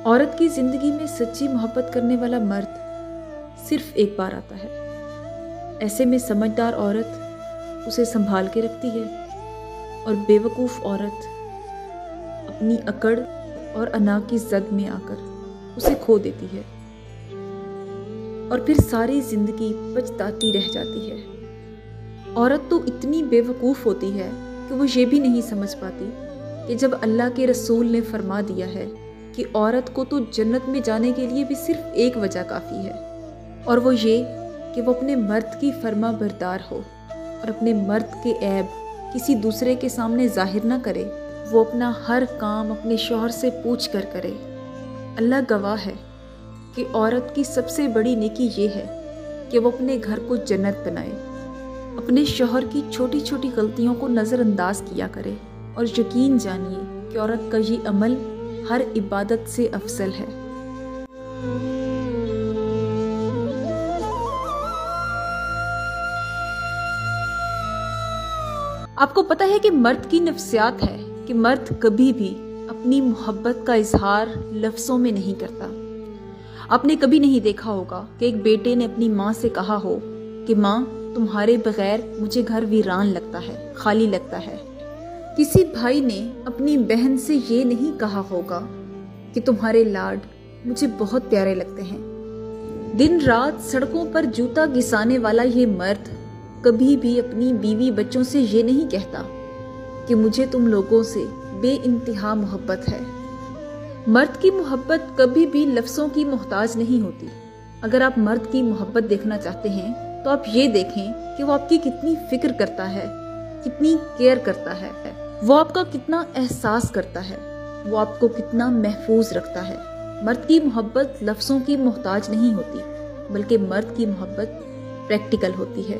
औरत की जिंदगी में सच्ची मोहब्बत करने वाला मर्द सिर्फ एक बार आता है। ऐसे में समझदार औरत उसे संभाल के रखती है और बेवकूफ़ औरत अपनी अकड़ और अना की जद में आकर उसे खो देती है और फिर सारी जिंदगी पछताती रह जाती है। औरत तो इतनी बेवकूफ़ होती है कि वो ये भी नहीं समझ पाती कि जब अल्लाह के रसूल ने फरमा दिया है कि औरत को तो जन्नत में जाने के लिए भी सिर्फ एक वजह काफ़ी है, और वो ये कि वो अपने मर्द की फर्मा बरदार हो और अपने मर्द के ऐब किसी दूसरे के सामने जाहिर ना करे। वो अपना हर काम अपने शौहर से पूछ कर करे। अल्लाह गवाह है कि औरत की सबसे बड़ी नेकी ये है कि वो अपने घर को जन्नत बनाए, अपने शौहर की छोटी छोटी गलतियों को नज़रअंदाज किया करे और यकीन जानिए कि औरत का ये अमल हर इबादत से अफजल है। आपको पता है कि मर्द की नफ्सियात है कि मर्द कभी भी अपनी मोहब्बत का इजहार लफ्ज़ों में नहीं करता। आपने कभी नहीं देखा होगा कि एक बेटे ने अपनी माँ से कहा हो कि माँ, तुम्हारे बगैर मुझे घर वीरान लगता है, खाली लगता है। किसी भाई ने अपनी बहन से ये नहीं कहा होगा कि तुम्हारे लाड मुझे बहुत प्यारे लगते हैं। दिन रात सड़कों पर जूता घिसाने वाला ये मर्द कभी भी अपनी बीवी बच्चों से ये नहीं कहता कि मुझे तुम लोगों से बेइंतहा मोहब्बत है। मर्द की मोहब्बत कभी भी लफ्ज़ों की मोहताज नहीं होती। अगर आप मर्द की मोहब्बत देखना चाहते हैं तो आप ये देखें कि वो आपकी कितनी फिक्र करता है, कितनी केयर करता है, वो आपका कितना एहसास करता है, वो आपको कितना महफूज रखता है। मर्द की मोहब्बत लफ्ज़ों की मोहताज नहीं होती, बल्कि मर्द की मोहब्बत प्रैक्टिकल होती है।